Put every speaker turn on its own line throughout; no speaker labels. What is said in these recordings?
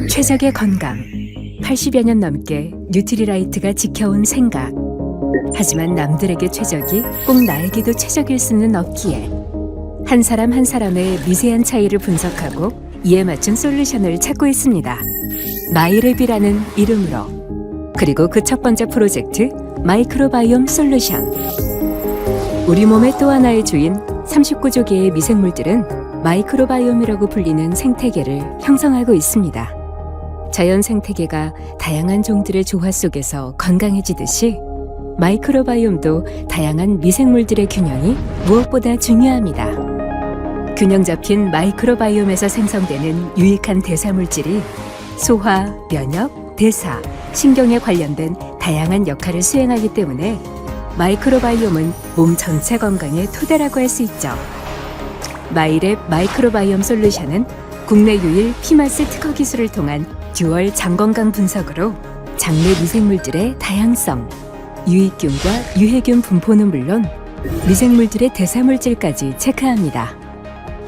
최적의 건강, 80여 년 넘게 뉴트리라이트가 지켜온 생각. 하지만 남들에게 최적이 꼭 나에게도 최적일 수는 없기에 한 사람 한 사람의 미세한 차이를 분석하고 이에 맞춘 솔루션을 찾고 있습니다. 마이랩이라는 이름으로. 그리고 그 첫 번째 프로젝트 마이크로바이옴 솔루션. 우리 몸의 또 하나의 주인 39조 개의 미생물들은 마이크로바이옴이라고 불리는 생태계를 형성하고 있습니다. 자연 생태계가 다양한 종들의 조화 속에서 건강해지듯이 마이크로바이옴도 다양한 미생물들의 균형이 무엇보다 중요합니다. 균형 잡힌 마이크로바이옴에서 생성되는 유익한 대사물질이 소화, 면역, 대사, 신경에 관련된 다양한 역할을 수행하기 때문에 마이크로바이옴은 몸 전체 건강의 토대라고 할 수 있죠. 마이랩 마이크로바이옴 솔루션은 국내 유일 피마스 특허 기술을 통한 듀얼 장건강 분석으로 장내 미생물들의 다양성, 유익균과 유해균 분포는 물론 미생물들의 대사물질까지 체크합니다.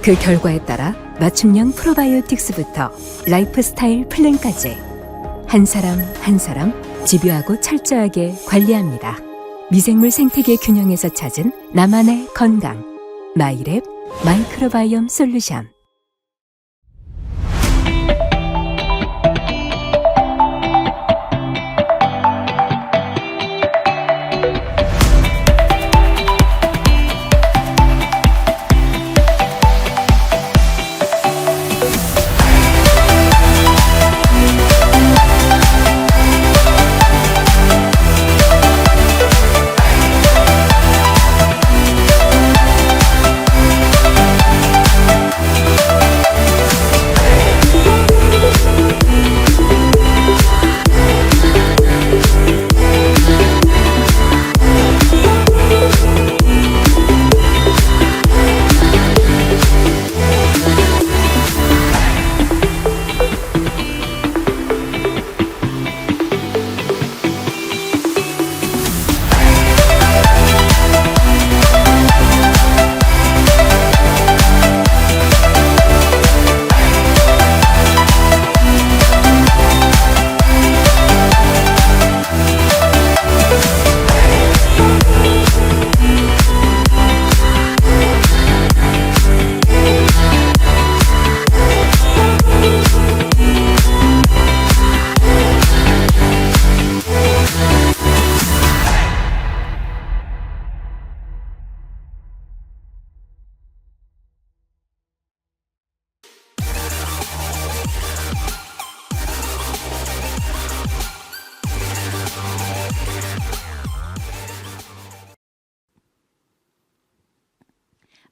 그 결과에 따라 맞춤형 프로바이오틱스부터 라이프스타일 플랜까지 한 사람 한 사람 집요하고 철저하게 관리합니다. 미생물 생태계 균형에서 찾은 나만의 건강. 마이랩 마이크로바이옴 솔루션.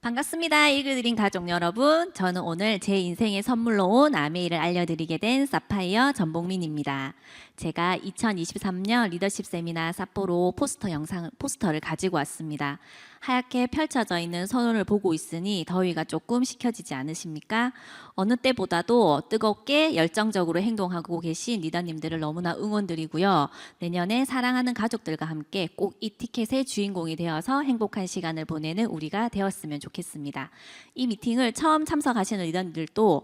반갑습니다. 읽어드린 가족 여러분. 저는 오늘 제 인생의 선물로 온 아메이를 알려드리게 된 사파이어 전복민입니다. 제가 2023년 리더십 세미나 삿포로 포스터를 가지고 왔습니다. 하얗게 펼쳐져 있는 선원을 보고 있으니 더위가 조금 식혀지지 않으십니까? 어느 때보다도 뜨겁게 열정적으로 행동하고 계신 리더님들을 너무나 응원드리고요. 내년에 사랑하는 가족들과 함께 꼭 이 티켓의 주인공이 되어서 행복한 시간을 보내는 우리가 되었으면 좋겠습니다. 이 미팅을 처음 참석하시는 리더님들도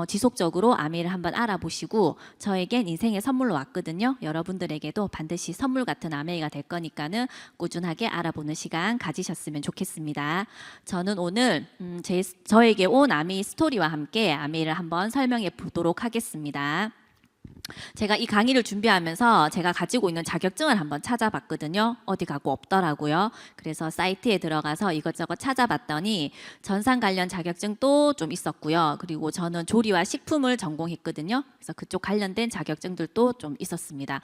지속적으로 아메이를 한번 알아보시고 저에겐 인생의 선물로 왔거든요. 여러분들에게도 반드시 선물 같은 아메이가 될 거니까는 꾸준하게 알아보는 시간 가지셨으면 좋겠습니다. 저는 오늘 저에게 온 아메이 스토리와 함께 아메이를 한번 설명해 보도록 하겠습니다. 제가 이 강의를 준비하면서 제가 가지고 있는 자격증을 한번 찾아봤거든요. 어디 가고 없더라고요. 그래서 사이트에 들어가서 이것저것 찾아봤더니 전산 관련 자격증도 좀 있었고요. 그리고 저는 조리와 식품을 전공했거든요. 그래서 그쪽 관련된 자격증들도 좀 있었습니다.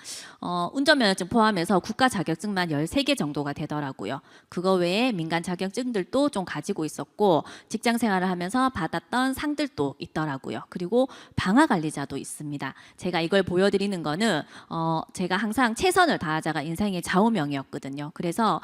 운전면허증 포함해서 국가 자격증만 13개 정도가 되더라고요. 그거 외에 민간 자격증들도 좀 가지고 있었고 직장 생활을 하면서 받았던 상들도 있더라고요. 그리고 방화관리자도 있습니다. 제가 이걸 보여드리는 거는 제가 항상 최선을 다하자가 인생의 좌우명이었거든요. 그래서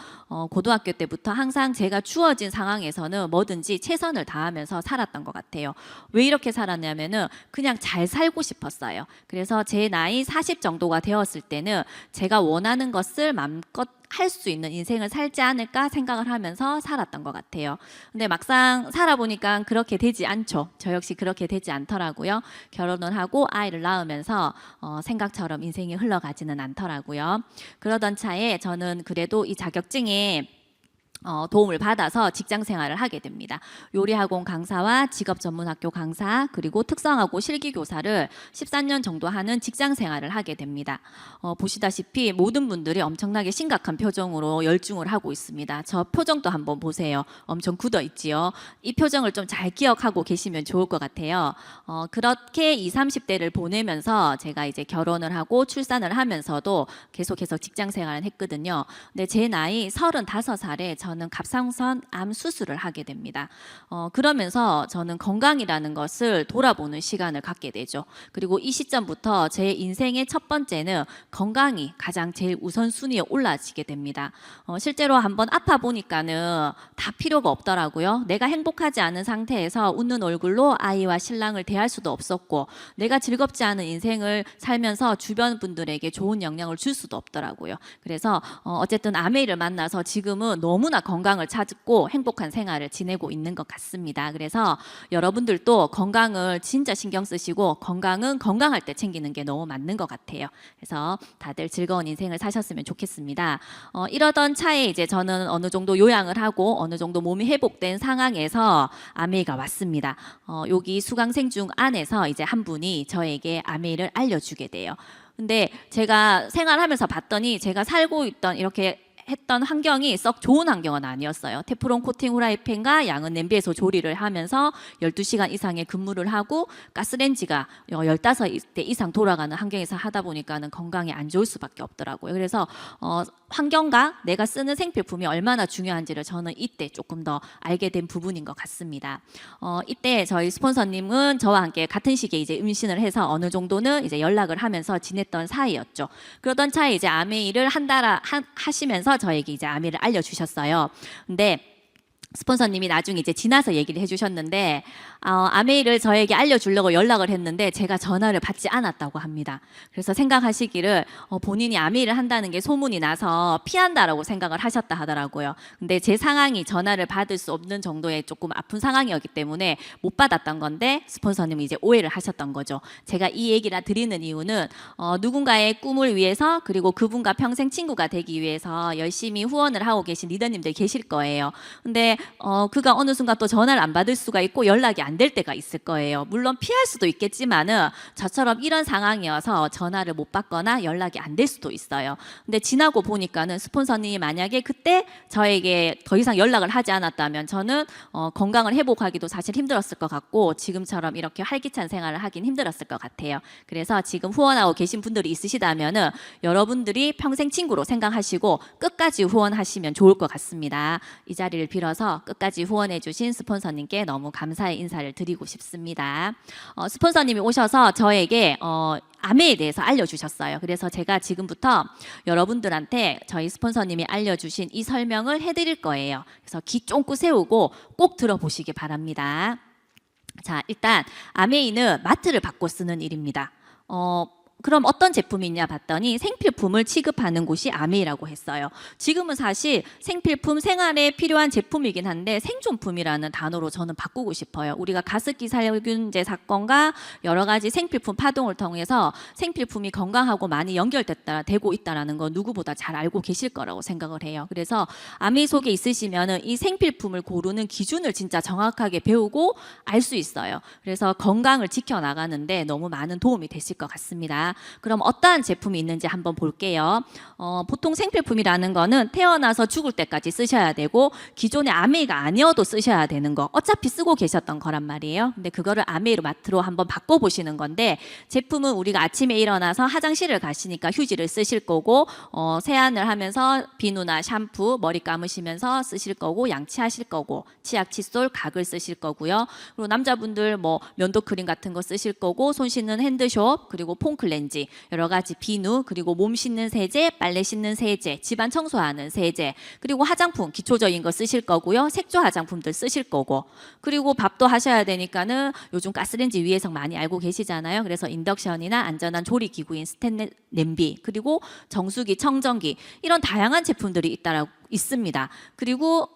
고등학교 때부터 항상 제가 주어진 상황에서는 뭐든지 최선을 다하면서 살았던 것 같아요. 왜 이렇게 살았냐면은 그냥 잘 살고 싶었어요. 그래서 제 나이 40 정도가 되었을 때는 제가 원하는 것을 마음껏 할 수 있는 인생을 살지 않을까 생각을 하면서 살았던 것 같아요. 근데 막상 살아보니까 그렇게 되지 않죠. 저 역시 그렇게 되지 않더라고요. 결혼을 하고 아이를 낳으면서 생각처럼 인생이 흘러가지는 않더라고요. 그러던 차에 저는 그래도 이 자격증에 도움을 받아서 직장 생활을 하게 됩니다. 요리학원 강사와 직업전문학교 강사 그리고 특성화고 실기교사를 13년 정도 하는 직장 생활을 하게 됩니다. 보시다시피 모든 분들이 엄청나게 심각한 표정으로 열중을 하고 있습니다. 저 표정도 한번 보세요. 엄청 굳어 있지요. 이 표정을 좀 잘 기억하고 계시면 좋을 것 같아요. 그렇게 20, 30대를 보내면서 제가 이제 결혼을 하고 출산을 하면서도 계속해서 직장 생활을 했거든요. 근데 제 나이 35살에 저는 갑상선 암 수술을 하게 됩니다. 그러면서 저는 건강이라는 것을 돌아보는 시간을 갖게 되죠. 그리고 이 시점부터 제 인생의 첫 번째는 건강이 가장 제일 우선순위에 올라지게 됩니다. 실제로 한번 아파 보니까는 다 필요가 없더라고요. 내가 행복하지 않은 상태에서 웃는 얼굴로 아이와 신랑을 대할 수도 없었고, 내가 즐겁지 않은 인생을 살면서 주변 분들에게 좋은 영향을 줄 수도 없더라고요. 그래서 어쨌든 아메이를 만나서 지금은 너무나 건강을 찾고 행복한 생활을 지내고 있는 것 같습니다. 그래서 여러분들도 건강을 진짜 신경 쓰시고 건강은 건강할 때 챙기는 게 너무 맞는 것 같아요. 그래서 다들 즐거운 인생을 사셨으면 좋겠습니다. 이러던 차에 이제 저는 어느 정도 요양을 하고 어느 정도 몸이 회복된 상황에서 아메이가 왔습니다. 여기 수강생 중 안에서 이제 한 분이 저에게 아메이를 알려주게 돼요. 근데 제가 생활하면서 봤더니 제가 살고 있던 이렇게 했던 환경이 썩 좋은 환경은 아니었어요. 테프론 코팅 후라이팬과 양은 냄비에서 조리를 하면서 12시간 이상의 근무를 하고 가스레인지가 15대 이상 돌아가는 환경에서 하다 보니까는 건강에 안 좋을 수밖에 없더라고요. 그래서 환경과 내가 쓰는 생필품이 얼마나 중요한지를 저는 이때 조금 더 알게 된 부분인 것 같습니다. 이때 저희 스폰서님은 저와 함께 같은 시기에 이제 임신을 해서 어느 정도는 이제 연락을 하면서 지냈던 사이였죠. 그러던 차에 이제 아메이를 한 달 하시면서 저에게 이제 아메이를 알려주셨어요. 근데 스폰서님이 나중에 이제 지나서 얘기를 해주셨는데 아메이를 저에게 알려주려고 연락을 했는데 제가 전화를 받지 않았다고 합니다. 그래서 생각하시기를 본인이 아메이를 한다는 게 소문이 나서 피한다라고 생각을 하셨다 하더라고요. 근데 제 상황이 전화를 받을 수 없는 정도의 조금 아픈 상황이었기 때문에 못 받았던 건데 스폰서님이 이제 오해를 하셨던 거죠. 제가 이 얘기를 드리는 이유는 누군가의 꿈을 위해서 그리고 그분과 평생 친구가 되기 위해서 열심히 후원을 하고 계신 리더님들 계실 거예요. 근데 그가 어느 순간 또 전화를 안 받을 수가 있고 연락이 안 될 때가 있을 거예요. 물론 피할 수도 있겠지만은 저처럼 이런 상황이어서 전화를 못 받거나 연락이 안 될 수도 있어요. 근데 지나고 보니까는 스폰서님이 만약에 그때 저에게 더 이상 연락을 하지 않았다면 저는 건강을 회복하기도 사실 힘들었을 것 같고 지금처럼 이렇게 활기찬 생활을 하긴 힘들었을 것 같아요. 그래서 지금 후원하고 계신 분들이 있으시다면은 여러분들이 평생 친구로 생각하시고 끝까지 후원하시면 좋을 것 같습니다. 이 자리를 빌어서 끝까지 후원해 주신 스폰서님께 너무 감사의 인사를 드리고 싶습니다. 스폰서님이 오셔서 저에게 아메에 대해서 알려주셨어요. 그래서 제가 지금부터 여러분들한테 저희 스폰서님이 알려주신 이 설명을 해드릴 거예요. 그래서 귀 쫑긋 세우고 꼭 들어보시기 바랍니다. 자, 일단 아메이는 마트를 바꿔 쓰는 일입니다. 그럼 어떤 제품이 있냐 봤더니 생필품을 취급하는 곳이 아메이라고 했어요. 지금은 사실 생필품 생활에 필요한 제품이긴 한데 생존품이라는 단어로 저는 바꾸고 싶어요. 우리가 가습기 살균제 사건과 여러 가지 생필품 파동을 통해서 생필품이 건강하고 많이 되고 있다는 거 누구보다 잘 알고 계실 거라고 생각을 해요. 그래서 아메이 속에 있으시면은 이 생필품을 고르는 기준을 진짜 정확하게 배우고 알 수 있어요. 그래서 건강을 지켜나가는데 너무 많은 도움이 되실 것 같습니다. 그럼 어떠한 제품이 있는지 한번 볼게요. 보통 생필품이라는 거는 태어나서 죽을 때까지 쓰셔야 되고 기존의 아메이가 아니어도 쓰셔야 되는 거 어차피 쓰고 계셨던 거란 말이에요. 근데 그거를 아메이로 마트로 한번 바꿔보시는 건데 제품은 우리가 아침에 일어나서 화장실을 가시니까 휴지를 쓰실 거고 세안을 하면서 비누나 샴푸 머리 감으시면서 쓰실 거고 양치하실 거고 치약, 칫솔, 각을 쓰실 거고요. 그리고 남자분들 뭐 면도 크림 같은 거 쓰실 거고 손 씻는 핸드숍 그리고 폼 클렌징 세균렌지, 여러 가지 비누, 그리고 몸 씻는 세제, 빨래 씻는 세제, 집안 청소하는 세제, 그리고 화장품 기초적인 거 쓰실 거고요. 색조 화장품들 쓰실 거고, 그리고 밥도 하셔야 되니까는 요즘 가스레인지 위에서 많이 알고 계시잖아요. 그래서 인덕션이나 안전한 조리 기구인 스테인레스 냄비, 그리고 정수기, 청정기, 이런 다양한 제품들이 있습니다. 그리고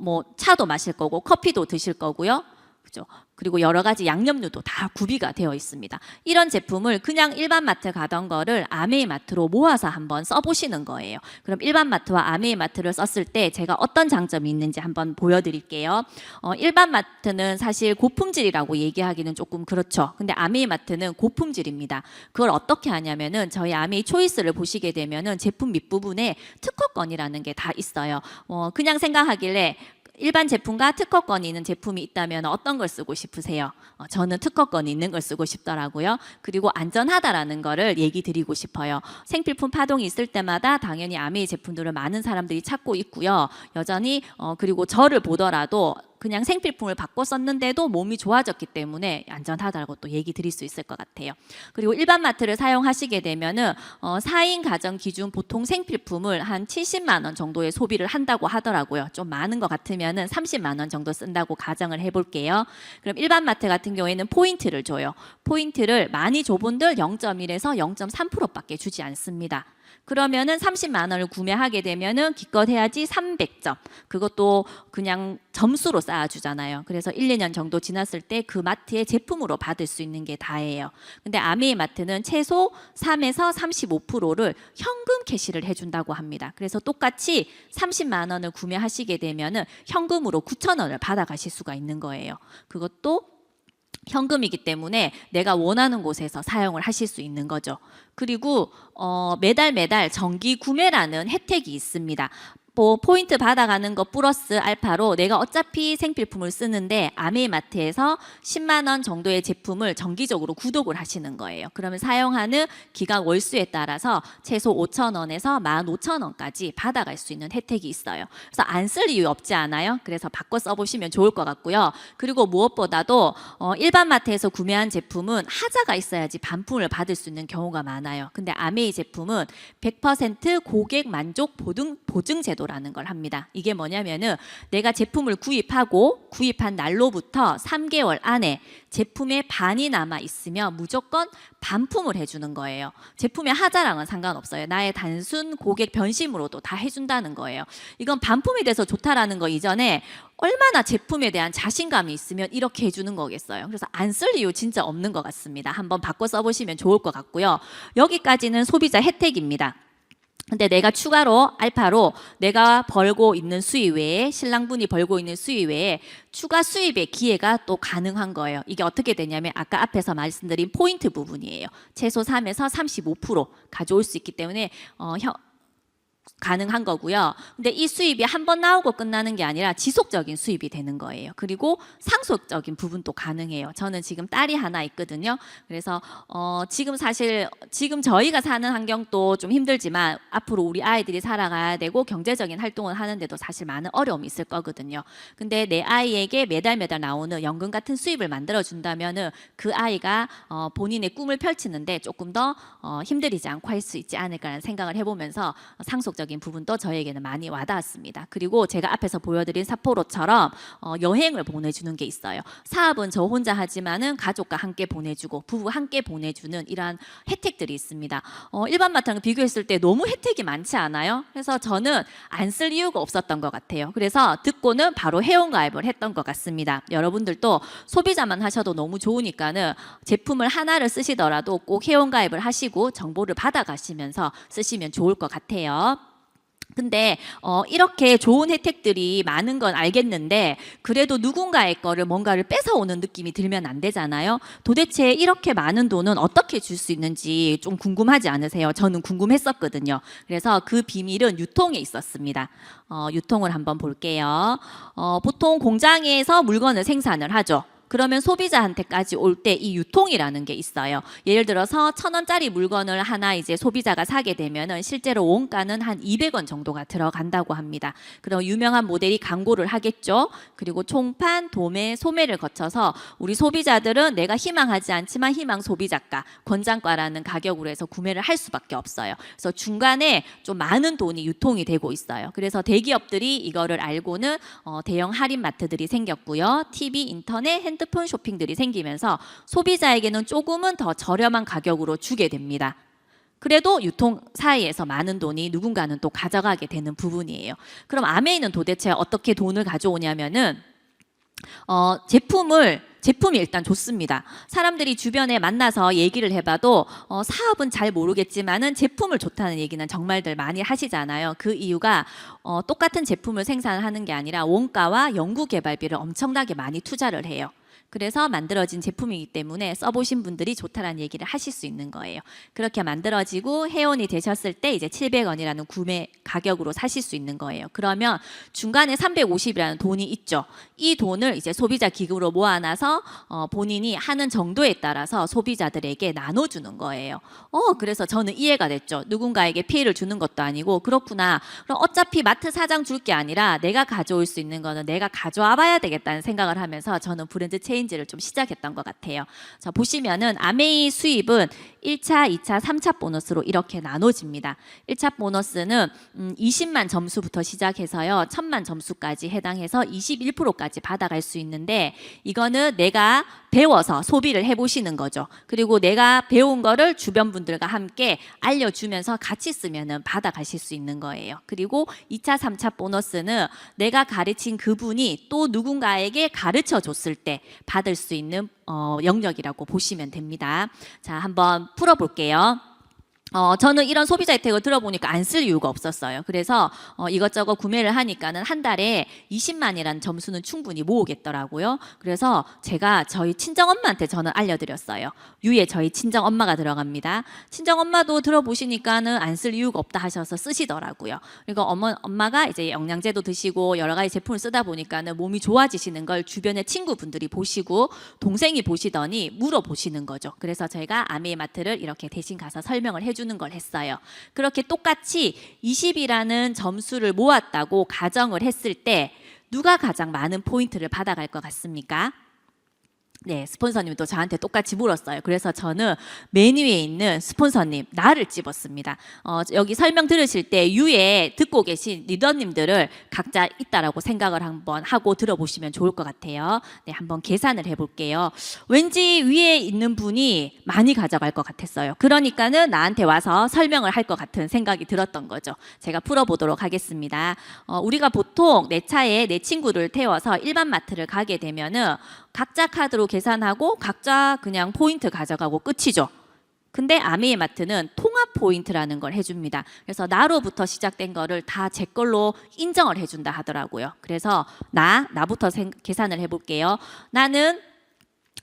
뭐 차도 마실 거고 커피도 드실 거고요. 그죠? 그리고 여러 가지 양념류도 다 구비가 되어 있습니다. 이런 제품을 그냥 일반 마트 가던 거를 아메이 마트로 모아서 한번 써보시는 거예요. 그럼 일반 마트와 아메이 마트를 썼을 때 제가 어떤 장점이 있는지 한번 보여드릴게요. 일반 마트는 사실 고품질이라고 얘기하기는 조금 그렇죠. 근데 아메이 마트는 고품질입니다. 그걸 어떻게 하냐면은 저희 아메이 초이스를 보시게 되면은 제품 밑부분에 특허권이라는 게 다 있어요. 그냥 생각하길래 일반 제품과 특허권이 있는 제품이 있다면 어떤 걸 쓰고 싶으세요? 저는 특허권이 있는 걸 쓰고 싶더라고요. 그리고 안전하다라는 거를 얘기 드리고 싶어요. 생필품 파동이 있을 때마다 당연히 아메이 제품들을 많은 사람들이 찾고 있고요. 여전히 그리고 저를 보더라도 그냥 생필품을 바꿔 썼는데도 몸이 좋아졌기 때문에 안전하다고 또 얘기 드릴 수 있을 것 같아요. 그리고 일반 마트를 사용하시게 되면은 4인 가정 기준 보통 생필품을 한 70만 원 정도의 소비를 한다고 하더라고요. 좀 많은 것 같으면은 30만 원 정도 쓴다고 가정을 해볼게요. 그럼 일반 마트 같은 경우에는 포인트를 줘요. 포인트를 많이 줘 본들 0.1에서 0.3%밖에 주지 않습니다. 그러면은 30만 원을 구매하게 되면은 기껏 해야지 300점. 그것도 그냥 점수로 쌓아주잖아요. 그래서 1, 2년 정도 지났을 때 그 마트의 제품으로 받을 수 있는 게 다예요. 근데 아메이 마트는 최소 3에서 35%를 현금 캐시를 해준다고 합니다. 그래서 똑같이 30만 원을 구매하시게 되면은 현금으로 9천 원을 받아가실 수가 있는 거예요. 그것도 현금이기 때문에 내가 원하는 곳에서 사용을 하실 수 있는 거죠. 그리고 매달 정기 구매라는 혜택이 있습니다. 뭐 포인트 받아가는 거 플러스 알파로 내가 어차피 생필품을 쓰는데 아메이 마트에서 10만 원 정도의 제품을 정기적으로 구독을 하시는 거예요. 그러면 사용하는 기간 월수에 따라서 최소 5천 원에서 15,000원까지 받아갈 수 있는 혜택이 있어요. 그래서 안 쓸 이유 없지 않아요? 그래서 바꿔 써보시면 좋을 것 같고요. 그리고 무엇보다도 일반 마트에서 구매한 제품은 하자가 있어야지 반품을 받을 수 있는 경우가 많아요. 근데 아메이 제품은 100% 고객 만족 보증 제도라는 걸 합니다. 이게 뭐냐면은 내가 제품을 구입한 날로부터 3개월 안에 제품의 반이 남아 있으면 무조건 반품을 해주는 거예요. 제품의 하자랑은 상관없어요. 나의 단순 고객 변심으로도 다 해준다는 거예요. 이건 반품이 돼서 좋다라는 거 이전에 얼마나 제품에 대한 자신감이 있으면 이렇게 해주는 거겠어요. 그래서 안 쓸 이유 진짜 없는 것 같습니다. 한번 바꿔 써보시면 좋을 것 같고요. 여기까지는 소비자 혜택입니다. 근데 내가 추가로 알파로 내가 벌고 있는 수입 외에 신랑분이 벌고 있는 수입 외에 추가 수입의 기회가 또 가능한 거예요. 이게 어떻게 되냐면 아까 앞에서 말씀드린 포인트 부분이에요. 최소 3에서 35% 가져올 수 있기 때문에 가능한 거고요. 근데 이 수입이 한 번 나오고 끝나는 게 아니라 지속적인 수입이 되는 거예요. 그리고 상속적인 부분도 가능해요. 저는 지금 딸이 하나 있거든요. 그래서 지금 저희가 사는 환경도 좀 힘들지만 앞으로 우리 아이들이 살아가야 되고 경제적인 활동을 하는데도 사실 많은 어려움이 있을 거거든요. 근데 내 아이에게 매달 나오는 연금 같은 수입을 만들어 준다면은 그 아이가 본인의 꿈을 펼치는데 조금 더 힘들이지 않고 할 수 있지 않을까라는 생각을 해보면서 상속적인 부분도 저에게는 많이 와닿았습니다. 그리고 제가 앞에서 보여드린 삿포로처럼 여행을 보내주는 게 있어요. 사업은 저 혼자 하지만은 가족과 함께 보내주고 부부 함께 보내주는 이러한 혜택들이 있습니다. 일반 마트랑 비교했을 때 너무 혜택이 많지 않아요? 그래서 저는 안 쓸 이유가 없었던 것 같아요. 그래서 듣고는 바로 회원가입을 했던 것 같습니다. 여러분들도 소비자만 하셔도 너무 좋으니까는 제품을 하나를 쓰시더라도 꼭 회원가입을 하시고 정보를 받아가시면서 쓰시면 좋을 것 같아요. 근데 이렇게 좋은 혜택들이 많은 건 알겠는데 그래도 누군가의 거를 뭔가를 뺏어오는 느낌이 들면 안 되잖아요. 도대체 이렇게 많은 돈은 어떻게 줄 수 있는지 좀 궁금하지 않으세요? 저는 궁금했었거든요. 그래서 그 비밀은 유통에 있었습니다. 유통을 한번 볼게요. 보통 공장에서 물건을 생산을 하죠. 그러면 소비자한테까지 올 때 이 유통이라는 게 있어요. 예를 들어서 1,000원짜리 물건을 하나 이제 소비자가 사게 되면은 실제로 원가는 한 200원 정도가 들어간다고 합니다. 그럼 유명한 모델이 광고를 하겠죠. 그리고 총판, 도매, 소매를 거쳐서 우리 소비자들은 내가 희망하지 않지만 희망 소비자가, 권장가라는 가격으로 해서 구매를 할 수밖에 없어요. 그래서 중간에 좀 많은 돈이 유통이 되고 있어요. 그래서 대기업들이 이거를 알고는 대형 할인 마트들이 생겼고요. TV, 인터넷, 핸드폰 쇼핑들이 생기면서 소비자에게는 조금은 더 저렴한 가격으로 주게 됩니다. 그래도 유통 사이에서 많은 돈이 누군가는 또 가져가게 되는 부분이에요. 그럼 아메이는 도대체 어떻게 돈을 가져오냐면은 제품이 일단 좋습니다. 사람들이 주변에 만나서 얘기를 해봐도 사업은 잘 모르겠지만은 제품을 좋다는 얘기는 정말들 많이 하시잖아요. 그 이유가 똑같은 제품을 생산하는 게 아니라 원가와 연구개발비를 엄청나게 많이 투자를 해요. 그래서 만들어진 제품이기 때문에 써보신 분들이 좋다라는 얘기를 하실 수 있는 거예요. 그렇게 만들어지고 회원이 되셨을 때 이제 700원이라는 구매 가격으로 사실 수 있는 거예요. 그러면 중간에 350이라는 돈이 있죠. 이 돈을 이제 소비자 기금으로 모아놔서 본인이 하는 정도에 따라서 소비자들에게 나눠주는 거예요. 그래서 저는 이해가 됐죠. 누군가에게 피해를 주는 것도 아니고 그렇구나. 그럼 어차피 마트 사장 줄 게 아니라 내가 가져올 수 있는 거는 내가 가져와 봐야 되겠다는 생각을 하면서 저는 브랜드 체인지를 좀 시작했던 것 같아요. 자, 보시면은 아메이 수입은 1차, 2차, 3차 보너스로 이렇게 나눠집니다. 1차 보너스는 20만 점수부터 시작해서요. 1000만 점수까지 해당해서 21%까지 받아갈 수 있는데 이거는 내가 배워서 소비를 해보시는 거죠. 그리고 내가 배운 거를 주변 분들과 함께 알려주면서 같이 쓰면은 받아가실 수 있는 거예요. 그리고 2차, 3차 보너스는 내가 가르친 그분이 또 누군가에게 가르쳐 줬을 때 받을 수 있는 영역이라고 보시면 됩니다. 자, 한번 풀어볼게요. 저는 이런 소비자 혜택을 들어보니까 안 쓸 이유가 없었어요. 그래서 이것저것 구매를 하니까는 한 달에 20만이라는 점수는 충분히 모으겠더라고요. 그래서 제가 저희 친정엄마한테 저는 알려드렸어요. 유에 저희 친정엄마가 들어갑니다. 친정엄마도 들어보시니까는 안 쓸 이유가 없다 하셔서 쓰시더라고요. 그리고 엄마가 이제 영양제도 드시고 여러 가지 제품을 쓰다 보니까는 몸이 좋아지시는 걸 주변의 친구분들이 보시고 동생이 보시더니 물어보시는 거죠. 그래서 저희가 아메이 마트를 이렇게 대신 가서 설명을 해주는 걸 했어요. 그렇게 똑같이 20이라는 점수를 모았다고 가정을 했을 때 누가 가장 많은 포인트를 받아갈 것 같습니까? 네, 스폰서님이 또 저한테 똑같이 물었어요. 그래서 저는 메뉴에 있는 스폰서님 나를 집었습니다. 여기 설명 들으실 때 유에 듣고 계신 리더님들을 각자 있다라고 생각을 한번 하고 들어보시면 좋을 것 같아요. 네, 한번 계산을 해볼게요. 왠지 위에 있는 분이 많이 가져갈 것 같았어요. 그러니까는 나한테 와서 설명을 할 것 같은 생각이 들었던 거죠. 제가 풀어보도록 하겠습니다. 우리가 보통 내 차에 내 친구를 태워서 일반 마트를 가게 되면은 각자 카드로 계산하고 각자 그냥 포인트 가져가고 끝이죠. 근데 아메이 마트는 통합 포인트라는 걸 해줍니다. 그래서 나로부터 시작된 거를 다 제 걸로 인정을 해준다 하더라고요. 그래서 나부터 계산을 해볼게요. 나는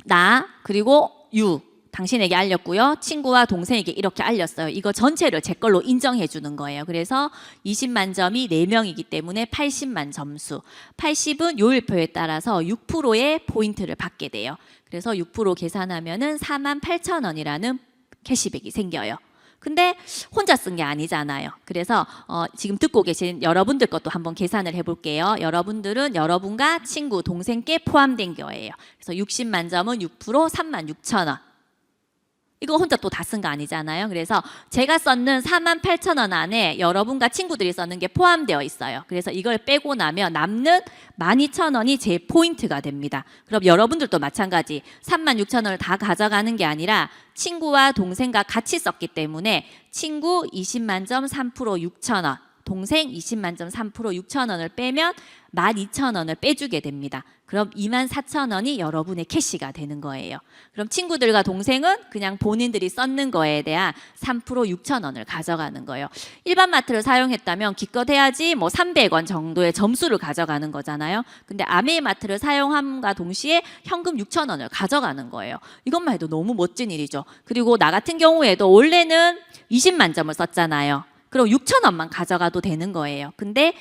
나 그리고 유 당신에게 알렸고요. 친구와 동생에게 이렇게 알렸어요. 이거 전체를 제 걸로 인정해 주는 거예요. 그래서 20만 점이 4명이기 때문에 80만 점수. 80은 요일표에 따라서 6%의 포인트를 받게 돼요. 그래서 6% 계산하면은 48,000원이라는 캐시백이 생겨요. 근데 혼자 쓴 게 아니잖아요. 그래서 지금 듣고 계신 여러분들 것도 한번 계산을 해볼게요. 여러분들은 여러분과 친구, 동생께 포함된 거예요. 그래서 60만 점은 6% 36,000원. 이거 혼자 또 다 쓴 거 아니잖아요. 그래서 제가 썼는 48,000원 안에 여러분과 친구들이 썼는 게 포함되어 있어요. 그래서 이걸 빼고 나면 남는 12,000원이 제 포인트가 됩니다. 그럼 여러분들도 마찬가지 36,000원을 다 가져가는 게 아니라 친구와 동생과 같이 썼기 때문에 친구 20만 점 3% 6,000원, 동생 20만 점 3% 6,000원을 빼면 12,000원을 빼주게 됩니다. 그럼 24,000원이 여러분의 캐시가 되는 거예요. 그럼 친구들과 동생은 그냥 본인들이 썼는 거에 대한 3% 6,000원을 가져가는 거예요. 일반 마트를 사용했다면 기껏 해야지 뭐 300원 정도의 점수를 가져가는 거잖아요. 근데 아메이 마트를 사용함과 동시에 현금 6,000원을 가져가는 거예요. 이것만 해도 너무 멋진 일이죠. 그리고 나 같은 경우에도 원래는 20만 점을 썼잖아요. 그럼 6,000원만 가져가도 되는 거예요. 근데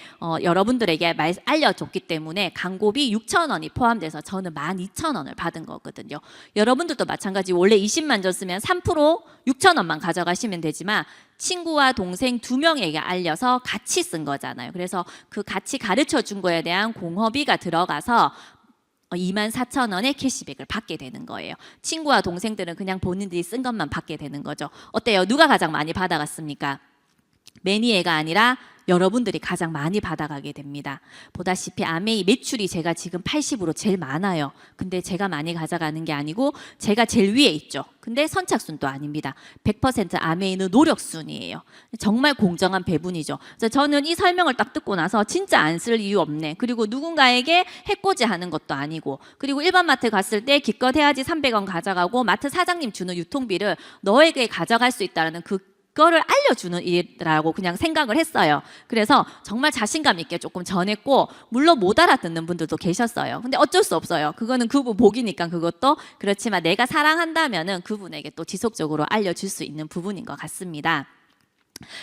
여러분들에게 알려줬기 때문에 광고비 6,000원이 포함돼서 저는 12,000원을 받은 거거든요. 여러분들도 마찬가지. 원래 20만 줬으면 3% 6,000원만 가져가시면 되지만 친구와 동생 2명에게 알려서 같이 쓴 거잖아요. 그래서 그 같이 가르쳐 준 거에 대한 공허비가 들어가서 24,000원의 캐시백을 받게 되는 거예요. 친구와 동생들은 그냥 본인들이 쓴 것만 받게 되는 거죠. 어때요? 누가 가장 많이 받아갔습니까? 매니에가 아니라 여러분들이 가장 많이 받아가게 됩니다. 보다시피 아메이 매출이 제가 지금 80으로 제일 많아요. 근데 제가 많이 가져가는 게 아니고 제가 제일 위에 있죠. 근데 선착순도 아닙니다. 100% 아메이는 노력순이에요. 정말 공정한 배분이죠. 그래서 저는 이 설명을 딱 듣고 나서 진짜 안 쓸 이유 없네. 그리고 누군가에게 해코지 하는 것도 아니고, 그리고 일반 마트 갔을 때 기껏 해야지 300원 가져가고 마트 사장님 주는 유통비를 너에게 가져갈 수 있다는 그거를 알려주는 일이라고 그냥 생각을 했어요. 그래서 정말 자신감 있게 조금 전했고, 물론 못 알아듣는 분들도 계셨어요. 근데 어쩔 수 없어요. 그거는 그분 복이니까 그것도. 그렇지만 내가 사랑한다면은 그분에게 또 지속적으로 알려줄 수 있는 부분인 것 같습니다.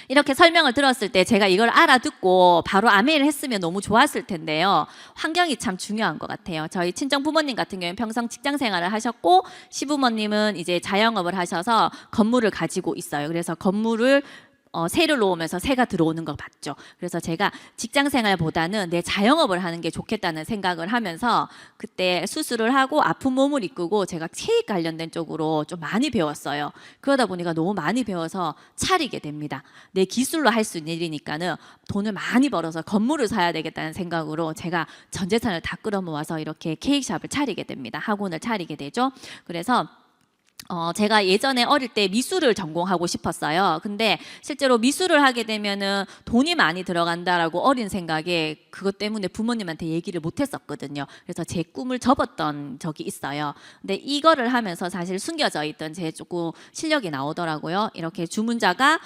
이렇게 설명을 들었을 때 제가 이걸 알아듣고 바로 아메이를 했으면 너무 좋았을 텐데요. 환경이 참 중요한 것 같아요. 저희 친정 부모님 같은 경우는 평생 직장 생활을 하셨고, 시부모님은 이제 자영업을 하셔서 건물을 가지고 있어요. 그래서 건물을 세를 놓으면서 세가 들어오는 걸 봤죠. 그래서 제가 직장 생활보다는 내 자영업을 하는 게 좋겠다는 생각을 하면서 그때 수술을 하고 아픈 몸을 이끌고 제가 체육 관련된 쪽으로 좀 많이 배웠어요. 그러다 보니까 너무 많이 배워서 차리게 됩니다. 내 기술로 할 수 있는 일이니까는 돈을 많이 벌어서 건물을 사야 되겠다는 생각으로 제가 전 재산을 다 끌어모아서 이렇게 케이크샵을 차리게 됩니다. 학원을 차리게 되죠. 그래서 제가 예전에 어릴 때 미술을 전공하고 싶었어요. 근데 실제로 미술을 하게 되면은 돈이 많이 들어간다라고 어린 생각에 그것 때문에 부모님한테 얘기를 못 했었거든요. 그래서 제 꿈을 접었던 적이 있어요. 근데 이거를 하면서 사실 숨겨져 있던 제 조금 실력이 나오더라고요. 이렇게 주문자가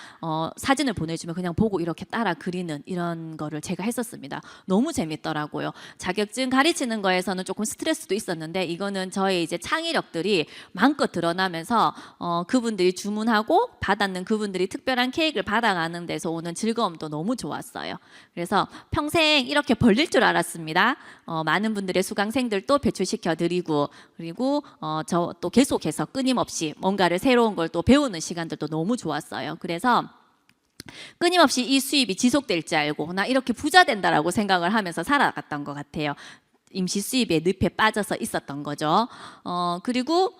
사진을 보내주면 그냥 보고 이렇게 따라 그리는 이런 거를 제가 했었습니다. 너무 재밌더라고요. 자격증 가르치는 거에서는 조금 스트레스도 있었는데, 이거는 저의 이제 창의력들이 마음껏 드러나면서 그분들이 주문하고 받았는 그분들이 특별한 케이크를 받아가는 데서 오는 즐거움도 너무 좋았어요. 그래서 평생 이렇게 벌릴 줄 알았습니다. 많은 분들의 수강생들도 배출시켜 드리고, 그리고 저 또 계속해서 끊임없이 뭔가를 새로운 걸 또 배우는 시간들도 너무 좋았어요. 그래서 끊임없이 이 수입이 지속될지 알고 나 이렇게 부자 된다라고 생각을 하면서 살아갔던 것 같아요. 임시 수입의 늪에 빠져서 있었던 거죠. 그리고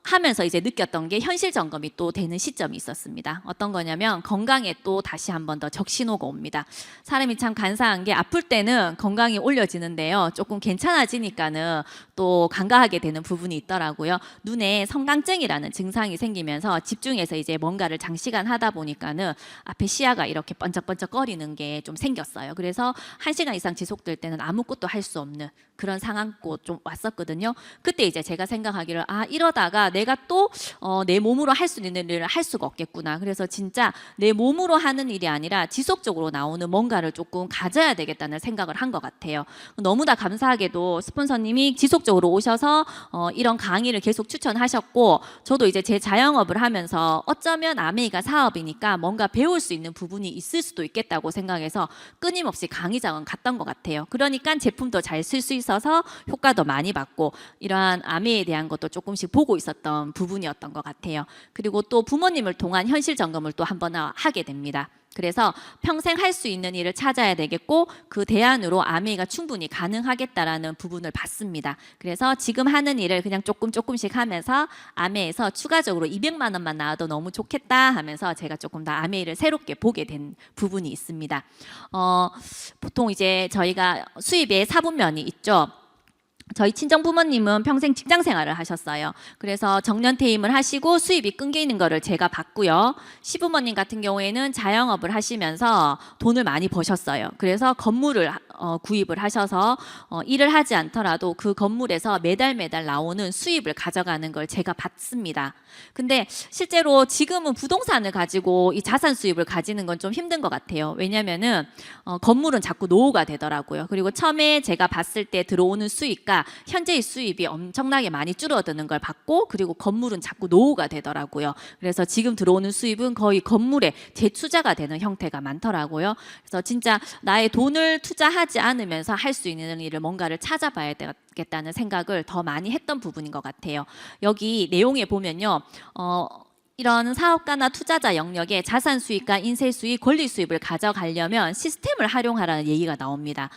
하면서 이제 느꼈던 게 현실 점검이 또 되는 시점이 있었습니다. 어떤 거냐면 건강에 또 다시 한 번 더 적신호가 옵니다. 사람이 참 간사한 게 아플 때는 건강이 올려지는데요. 조금 괜찮아지니까는 또 간과하게 되는 부분이 있더라고요. 눈에 성강증이라는 증상이 생기면서 집중해서 이제 뭔가를 장시간 하다 보니까는 앞에 시야가 이렇게 번쩍번쩍 거리는 게 좀 생겼어요. 그래서 1시간 이상 지속될 때는 아무것도 할 수 없는 그런 상황고 좀 왔었거든요. 그때 이제 제가 생각하기를 이러다가 내가 또 내 몸으로 할 수 있는 일을 할 수가 없겠구나. 그래서 진짜 내 몸으로 하는 일이 아니라 지속적으로 나오는 뭔가를 조금 가져야 되겠다는 생각을 한 것 같아요. 너무나 감사하게도 스폰서님이 지속적으로 오셔서 이런 강의를 계속 추천하셨고, 저도 이제 제 자영업을 하면서 어쩌면 아메이가 사업이니까 뭔가 배울 수 있는 부분이 있을 수도 있겠다고 생각해서 끊임없이 강의장은 갔던 것 같아요. 그러니까 제품도 잘 쓸 수 있어서 효과도 많이 받고, 이러한 아메이에 대한 것도 조금씩 보고 있었던 부분이었던 것 같아요. 그리고 또 부모님을 통한 현실 점검을 또 한 번 하게 됩니다. 그래서 평생 할 수 있는 일을 찾아야 되겠고, 그 대안으로 아메이가 충분히 가능하겠다라는 부분을 봤습니다. 그래서 지금 하는 일을 그냥 조금씩 하면서 아메이에서 추가적으로 200만 원만 나와도 너무 좋겠다 하면서 제가 조금 더 아메이를 새롭게 보게 된 부분이 있습니다. 보통 이제 저희가 수입의 4분면이 있죠. 저희 친정 부모님은 평생 직장 생활을 하셨어요. 그래서 정년 퇴임을 하시고 수입이 끊기는 거를 제가 봤고요. 시부모님 같은 경우에는 자영업을 하시면서 돈을 많이 버셨어요. 그래서 건물을 구입을 하셔서 일을 하지 않더라도 그 건물에서 매달 나오는 수입을 가져가는 걸 제가 봤습니다. 근데 실제로 지금은 부동산을 가지고 이 자산 수입을 가지는 건 좀 힘든 것 같아요. 왜냐면은 건물은 자꾸 노후가 되더라고요. 그리고 처음에 제가 봤을 때 들어오는 수익과 보니까 현재의 수입이 엄청나게 많이 줄어드는 걸 봤고 그리고 건물은 자꾸 노후가 되더라고요. 그래서 지금 들어오는 수입은 거의 건물에 재투자가 되는 형태가 많더라고요. 그래서 진짜 나의 돈을 투자하지 않으면서 할 수 있는 일을 뭔가를 찾아봐야 되겠다는 생각을 더 많이 했던 부분인 것 같아요. 여기 내용에 보면요. 이런 사업가나 투자자 영역에 자산 수익과 인세 수익, 권리 수입을 가져가려면 시스템을 활용하라는 얘기가 나옵니다.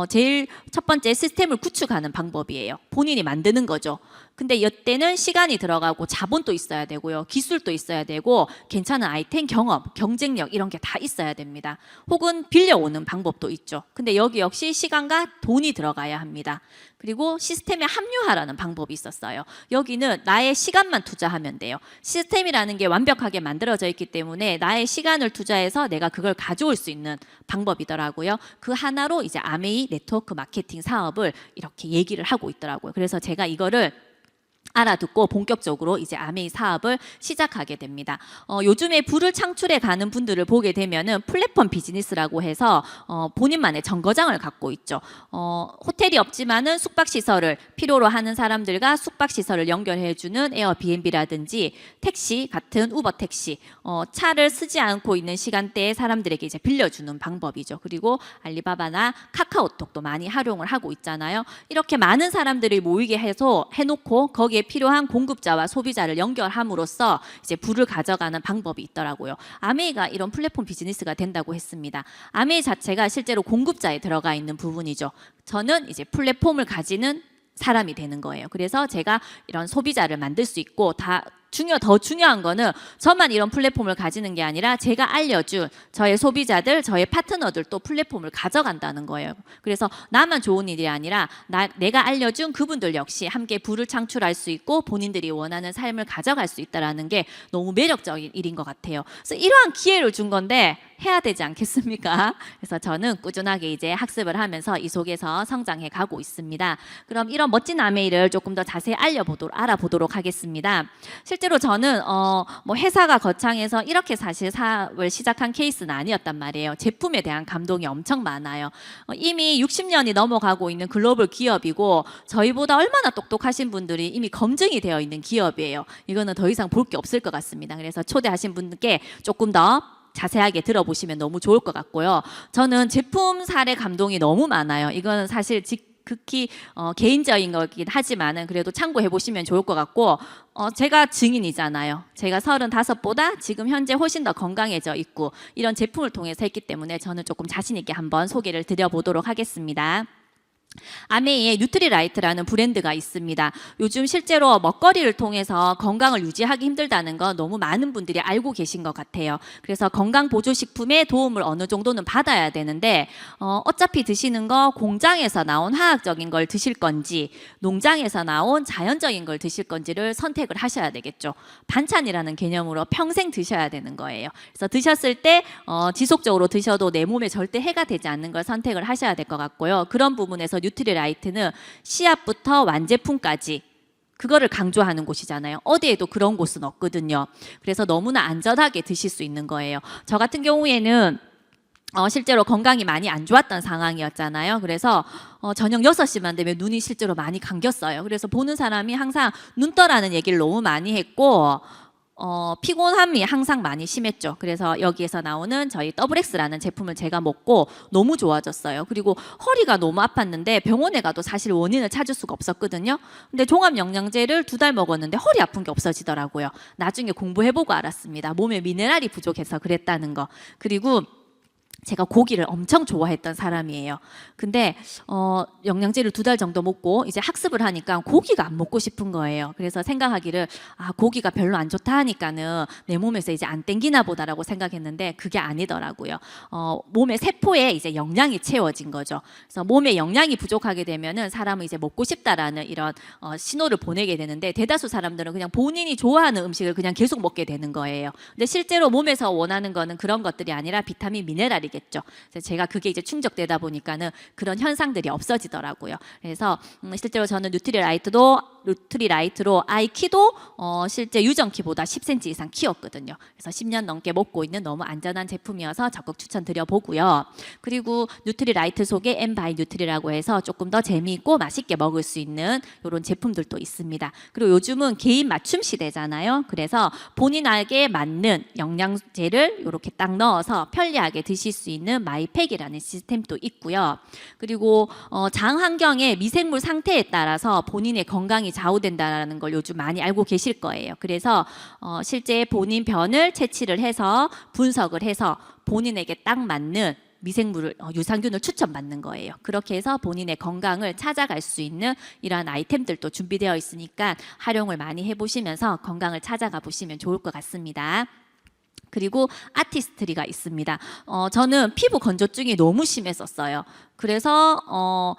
제일 첫 번째 시스템을 구축하는 방법이에요. 본인이 만드는 거죠. 근데 이때는 시간이 들어가고 자본도 있어야 되고요. 기술도 있어야 되고 괜찮은 아이템, 경험, 경쟁력 이런 게 다 있어야 됩니다. 혹은 빌려오는 방법도 있죠. 근데 여기 역시 시간과 돈이 들어가야 합니다. 그리고 시스템에 합류하라는 방법이 있었어요. 여기는 나의 시간만 투자하면 돼요. 시스템이라는 게 완벽하게 만들어져 있기 때문에 나의 시간을 투자해서 내가 그걸 가져올 수 있는 방법이더라고요. 그 하나로 이제 아메이 네트워크 마케팅 사업을 이렇게 얘기를 하고 있더라고요. 그래서 제가 이거를 알아듣고 본격적으로 이제 아메이 사업을 시작하게 됩니다. 요즘에 부를 창출해 가는 분들을 보게 되면은 플랫폼 비즈니스라고 해서 본인만의 정거장을 갖고 있죠. 호텔이 없지만은 숙박 시설을 필요로 하는 사람들과 숙박 시설을 연결해 주는 에어비앤비라든지 택시 같은 우버 택시, 차를 쓰지 않고 있는 시간대에 사람들에게 이제 빌려주는 방법이죠. 그리고 알리바바나 카카오톡도 많이 활용을 하고 있잖아요. 이렇게 많은 사람들이 모이게 해놓고 거기에 필요한 공급자와 소비자를 연결함으로써 이제 부를 가져가는 방법이 있더라고요. 아메이가 이런 플랫폼 비즈니스가 된다고 했습니다. 아메이 자체가 실제로 공급자에 들어가 있는 부분이죠. 저는 이제 플랫폼을 가지는 사람이 되는 거예요. 그래서 제가 이런 소비자를 만들 수 있고 더 중요한 거는 저만 이런 플랫폼을 가지는 게 아니라 제가 알려준 저의 소비자들, 저의 파트너들도 플랫폼을 가져간다는 거예요. 그래서 나만 좋은 일이 아니라 내가 알려준 그분들 역시 함께 부를 창출할 수 있고 본인들이 원하는 삶을 가져갈 수 있다는 게 너무 매력적인 일인 것 같아요. 그래서 이러한 기회를 준 건데 해야 되지 않겠습니까? 그래서 저는 꾸준하게 이제 학습을 하면서 이 속에서 성장해 가고 있습니다. 그럼 이런 멋진 아메이를 조금 더 자세히 알아보도록 하겠습니다. 실제로 저는 뭐 회사가 거창해서 이렇게 사실 사업을 시작한 케이스는 아니었단 말이에요. 제품에 대한 감동이 엄청 많아요. 이미 60년이 넘어가고 있는 글로벌 기업이고 저희보다 얼마나 똑똑하신 분들이 이미 검증이 되어 있는 기업이에요. 이거는 더 이상 볼 게 없을 것 같습니다. 그래서 초대하신 분께 조금 더 자세하게 들어보시면 너무 좋을 것 같고요. 저는 제품 사례 감동이 너무 많아요. 이거는 사실 극히 개인적인 거긴 하지만은 그래도 참고해 보시면 좋을 것 같고 제가 증인이잖아요. 제가 35보다 지금 현재 훨씬 더 건강해져 있고 이런 제품을 통해서 했기 때문에 저는 조금 자신 있게 한번 소개를 드려보도록 하겠습니다. 아메이의 뉴트리라이트라는 브랜드가 있습니다. 요즘 실제로 먹거리를 통해서 건강을 유지하기 힘들다는 건 너무 많은 분들이 알고 계신 것 같아요. 그래서 건강보조식품의 도움을 어느 정도는 받아야 되는데 어차피 드시는 거 공장에서 나온 화학적인 걸 드실 건지 농장에서 나온 자연적인 걸 드실 건지를 선택을 하셔야 되겠죠. 반찬이라는 개념으로 평생 드셔야 되는 거예요. 그래서 드셨을 때 지속적으로 드셔도 내 몸에 절대 해가 되지 않는 걸 선택을 하셔야 될 것 같고요. 그런 부분에서 뉴트리라이트는 씨앗부터 완제품까지 그거를 강조하는 곳이잖아요. 어디에도 그런 곳은 없거든요. 그래서 너무나 안전하게 드실 수 있는 거예요. 저 같은 경우에는 실제로 건강이 많이 안 좋았던 상황이었잖아요. 그래서 저녁 6시만 되면 눈이 실제로 많이 감겼어요. 그래서 보는 사람이 항상 눈 떠라는 얘기를 너무 많이 했고 피곤함이 항상 많이 심했죠. 그래서 여기에서 나오는 저희 더블엑스라는 제품을 제가 먹고 너무 좋아졌어요. 그리고 허리가 너무 아팠는데 병원에 가도 사실 원인을 찾을 수가 없었거든요. 근데 종합영양제를 2달 먹었는데 허리 아픈 게 없어지더라고요. 나중에 공부해보고 알았습니다. 몸에 미네랄이 부족해서 그랬다는 거. 그리고 제가 고기를 엄청 좋아했던 사람이에요. 근데 영양제를 2달 정도 먹고 이제 학습을 하니까 고기가 안 먹고 싶은 거예요. 그래서 생각하기를 고기가 별로 안 좋다 하니까는 내 몸에서 이제 안 땡기나 보다라고 생각했는데 그게 아니더라고요. 몸의 세포에 이제 영양이 채워진 거죠. 그래서 몸에 영양이 부족하게 되면은 사람은 이제 먹고 싶다라는 이런 신호를 보내게 되는데 대다수 사람들은 그냥 본인이 좋아하는 음식을 그냥 계속 먹게 되는 거예요. 근데 실제로 몸에서 원하는 거는 그런 것들이 아니라 비타민, 미네랄이 겠죠. 그래서 제가 그게 이제 충족되다 보니까는 그런 현상들이 없어지더라고요. 그래서 실제로 저는 뉴트리라이트도 뉴트리라이트로 아이 키도 실제 유전 키보다 10cm 이상 키웠거든요. 그래서 10년 넘게 먹고 있는 너무 안전한 제품이어서 적극 추천드려 보고요. 그리고 뉴트리라이트 속에 엠바이 뉴트리라고 해서 조금 더 재미있고 맛있게 먹을 수 있는 이런 제품들도 있습니다. 그리고 요즘은 개인 맞춤 시대잖아요. 그래서 본인에게 맞는 영양제를 이렇게 딱 넣어서 편리하게 드실 수 있는 마이팩이라는 시스템도 있고요. 그리고 장 환경의 미생물 상태에 따라서 본인의 건강이 좌우된다는 걸 요즘 많이 알고 계실 거예요. 그래서 실제 본인 변을 채취를 해서 분석을 해서 본인에게 딱 맞는 미생물을 유산균을 추천받는 거예요. 그렇게 해서 본인의 건강을 찾아갈 수 있는 이러한 아이템들도 준비되어 있으니까 활용을 많이 해보시면서 건강을 찾아가 보시면 좋을 것 같습니다. 그리고 아티스트리가 있습니다. 저는 피부 건조증이 너무 심했었어요. 그래서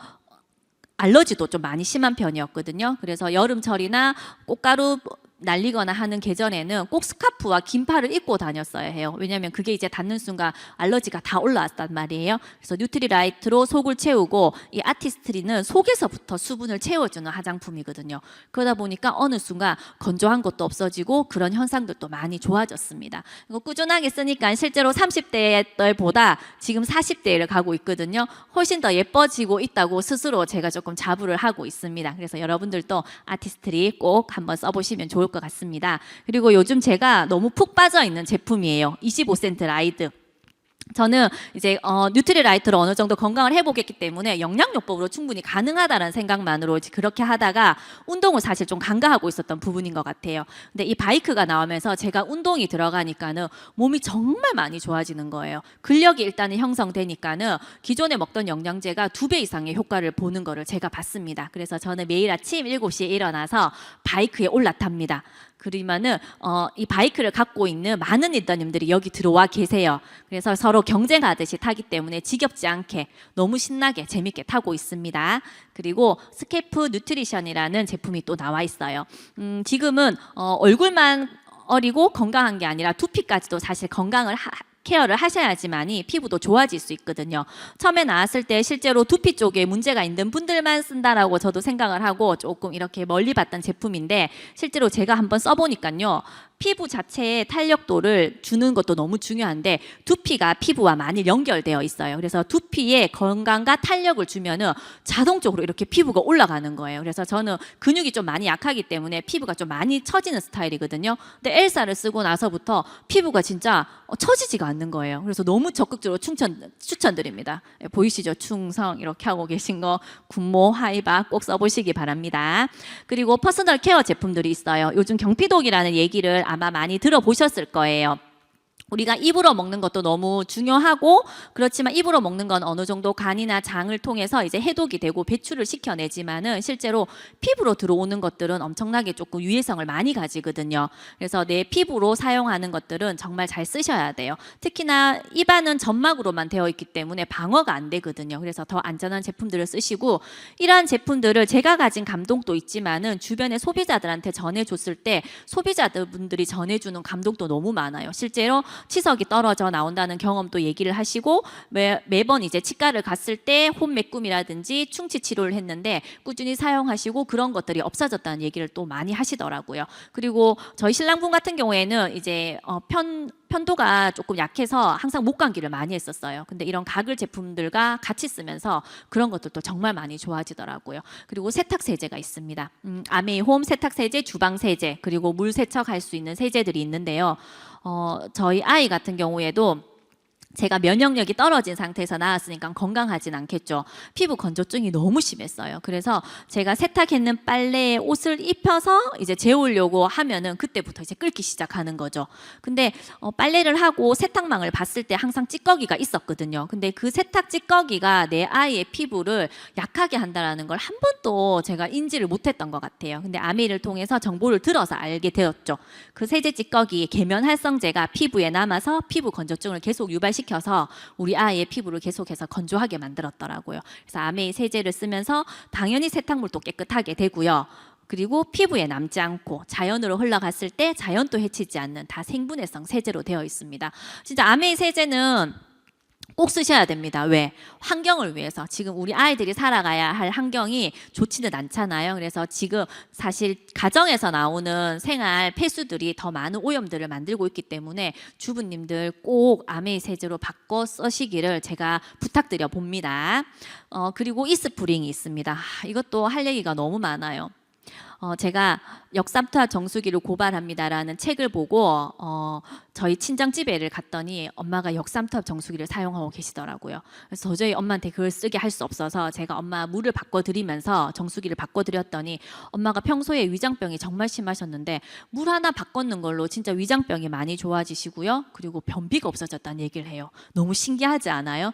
알러지도 좀 많이 심한 편이었거든요. 그래서 여름철이나 꽃가루 날리거나 하는 계절에는 꼭 스카프와 긴팔을 입고 다녔어야 해요. 왜냐하면 그게 이제 닿는 순간 알러지가 다 올라왔단 말이에요. 그래서 뉴트리라이트로 속을 채우고 이 아티스트리는 속에서부터 수분을 채워주는 화장품이거든요. 그러다 보니까 어느 순간 건조한 것도 없어지고 그런 현상들도 많이 좋아졌습니다. 이거 꾸준하게 쓰니까 실제로 30대들보다 지금 40대를 가고 있거든요. 훨씬 더 예뻐지고 있다고 스스로 제가 조금 자부를 하고 있습니다. 그래서 여러분들도 아티스트리 꼭 한번 써보시면 좋을 것 같습니다. 그리고 요즘 제가 너무 푹 빠져 있는 제품이에요. 25센트 라이드. 저는 이제 뉴트리라이트로 어느 정도 건강을 회복했기 때문에 영양요법으로 충분히 가능하다는 생각만으로 이제 그렇게 하다가 운동을 사실 좀 간과하고 있었던 부분인 것 같아요. 근데 이 바이크가 나오면서 제가 운동이 들어가니까는 몸이 정말 많이 좋아지는 거예요. 근력이 일단은 형성되니까는 기존에 먹던 영양제가 2배 이상의 효과를 보는 거를 제가 봤습니다. 그래서 저는 매일 아침 7시에 일어나서 바이크에 올라탑니다. 그러면은 이 바이크를 갖고 있는 많은 리더님들이 여기 들어와 계세요. 그래서 서로 경쟁하듯이 타기 때문에 지겹지 않게 너무 신나게 재밌게 타고 있습니다. 그리고 스케프 뉴트리션이라는 제품이 또 나와 있어요. 지금은 얼굴만 어리고 건강한 게 아니라 두피까지도 사실 건강을 케어를 하셔야지만이 피부도 좋아질 수 있거든요. 처음에 나왔을 때 실제로 두피 쪽에 문제가 있는 분들만 쓴다라고 저도 생각을 하고 조금 이렇게 멀리 봤던 제품인데 실제로 제가 한번 써보니까요. 피부 자체의 탄력도를 주는 것도 너무 중요한데 두피가 피부와 많이 연결되어 있어요. 그래서 두피에 건강과 탄력을 주면은 자동적으로 이렇게 피부가 올라가는 거예요. 그래서 저는 근육이 좀 많이 약하기 때문에 피부가 좀 많이 처지는 스타일이거든요. 근데 엘사를 쓰고 나서부터 피부가 진짜 처지지가 않는 거예요. 그래서 너무 적극적으로 추천드립니다. 보이시죠? 충성 이렇게 하고 계신 거 군모 하이바 꼭 써보시기 바랍니다. 그리고 퍼스널 케어 제품들이 있어요. 요즘 경피독이라는 얘기를 아마 많이 들어보셨을 거예요. 우리가 입으로 먹는 것도 너무 중요하고 그렇지만 입으로 먹는 건 어느 정도 간이나 장을 통해서 이제 해독이 되고 배출을 시켜내지만은 실제로 피부로 들어오는 것들은 엄청나게 조금 유해성을 많이 가지거든요. 그래서 내 피부로 사용하는 것들은 정말 잘 쓰셔야 돼요. 특히나 입안은 점막으로만 되어 있기 때문에 방어가 안 되거든요. 그래서 더 안전한 제품들을 쓰시고 이러한 제품들을 제가 가진 감동도 있지만은 주변의 소비자들한테 전해줬을 때 소비자분들이 전해주는 감동도 너무 많아요. 실제로 치석이 떨어져 나온다는 경험도 얘기를 하시고 매번 이제 치과를 갔을 때 혼맥금이라든지 충치 치료를 했는데 꾸준히 사용하시고 그런 것들이 없어졌다는 얘기를 또 많이 하시더라고요. 그리고 저희 신랑분 같은 경우에는 이제 편도가 조금 약해서 항상 목감기를 많이 했었어요. 근데 이런 가글 제품들과 같이 쓰면서 그런 것들도 정말 많이 좋아지더라고요. 그리고 세탁 세제가 있습니다. 아메이홈 세탁 세제, 주방 세제, 그리고 물 세척할 수 있는 세제들이 있는데요. 저희 아이 같은 경우에도 제가 면역력이 떨어진 상태에서 나왔으니까 건강하진 않겠죠. 피부 건조증이 너무 심했어요. 그래서 제가 세탁했는 빨래에 옷을 입혀서 이제 재우려고 하면은 그때부터 이제 끓기 시작하는 거죠. 근데 빨래를 하고 세탁망을 봤을 때 항상 찌꺼기가 있었거든요. 근데 그 세탁 찌꺼기가 내 아이의 피부를 약하게 한다는 걸 한 번도 제가 인지를 못했던 것 같아요. 근데 아메이를 통해서 정보를 들어서 알게 되었죠. 그 세제 찌꺼기 계면 활성제가 피부에 남아서 피부 건조증을 계속 유발시켜서 우리 아이의 피부를 계속해서 건조하게 만들었더라고요. 그래서 아메이 세제를 쓰면서 당연히 세탁물도 깨끗하게 되고요. 그리고 피부에 남지 않고 자연으로 흘러갔을 때 자연도 해치지 않는 다 생분해성 세제로 되어 있습니다. 진짜 아메이 세제는 꼭 쓰셔야 됩니다. 왜? 환경을 위해서. 지금 우리 아이들이 살아가야 할 환경이 좋지는 않잖아요. 그래서 지금 사실 가정에서 나오는 생활 폐수들이 더 많은 오염들을 만들고 있기 때문에 주부님들 꼭 아메이 세제로 바꿔 쓰시기를 제가 부탁드려 봅니다. 그리고 이스프링이 있습니다. 이것도 할 얘기가 너무 많아요. 제가 역삼투압 정수기를 고발합니다라는 책을 보고 저희 친정집에를 갔더니 엄마가 역삼투압 정수기를 사용하고 계시더라고요. 그래서 도저히 엄마한테 그걸 쓰게 할 수 없어서 제가 엄마 물을 바꿔드리면서 정수기를 바꿔드렸더니 엄마가 평소에 위장병이 정말 심하셨는데 물 하나 바꿨는 걸로 진짜 위장병이 많이 좋아지시고요. 그리고 변비가 없어졌다는 얘기를 해요. 너무 신기하지 않아요?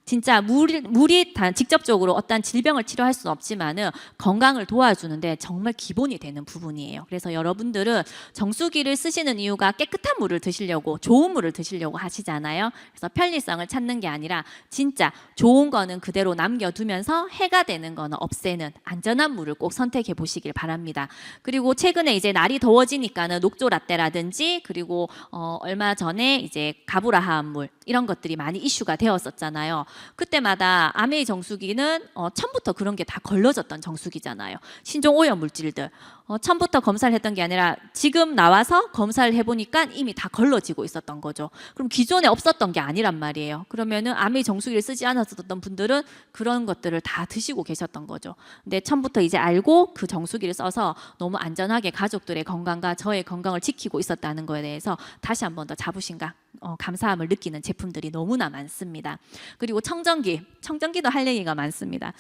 진짜 물이 직접적으로 어떤 질병을 치료할 수는 없지만은 건강을 도와주는데 정말 기본이 되는 부분이에요. 그래서 여러분들은 정수기를 쓰시는 이유가 깨끗한 물을 드시려고 좋은 물을 드시려고 하시잖아요. 그래서 편리성을 찾는 게 아니라 진짜 좋은 거는 그대로 남겨두면서 해가 되는 거는 없애는 안전한 물을 꼭 선택해 보시길 바랍니다. 그리고 최근에 이제 날이 더워지니까는 녹조 라떼라든지 그리고 얼마 전에 이제 가브라함 물 이런 것들이 많이 이슈가 되었었잖아요. 그때마다 아메이 정수기는 처음부터 그런 게 다 걸러졌던 정수기잖아요. 신종 오염 물질들 처음부터 검사를 했던 게 아니라 지금 나와서 검사를 해보니까 이미 다 걸러지고 있었던 거죠. 그럼 기존에 없었던 게 아니란 말이에요. 그러면은 아메이 정수기를 쓰지 않았었던 분들은 그런 것들을 다 드시고 계셨던 거죠. 근데 처음부터 이제 알고 그 정수기를 써서 너무 안전하게 가족들의 건강과 저의 건강을 지키고 있었다는 거에 대해서 다시 한 번 더 자부심과 감사함을 느끼는 제품들이 너무나 많습니다. 그리고 청정기도 할 얘기가 많습니다.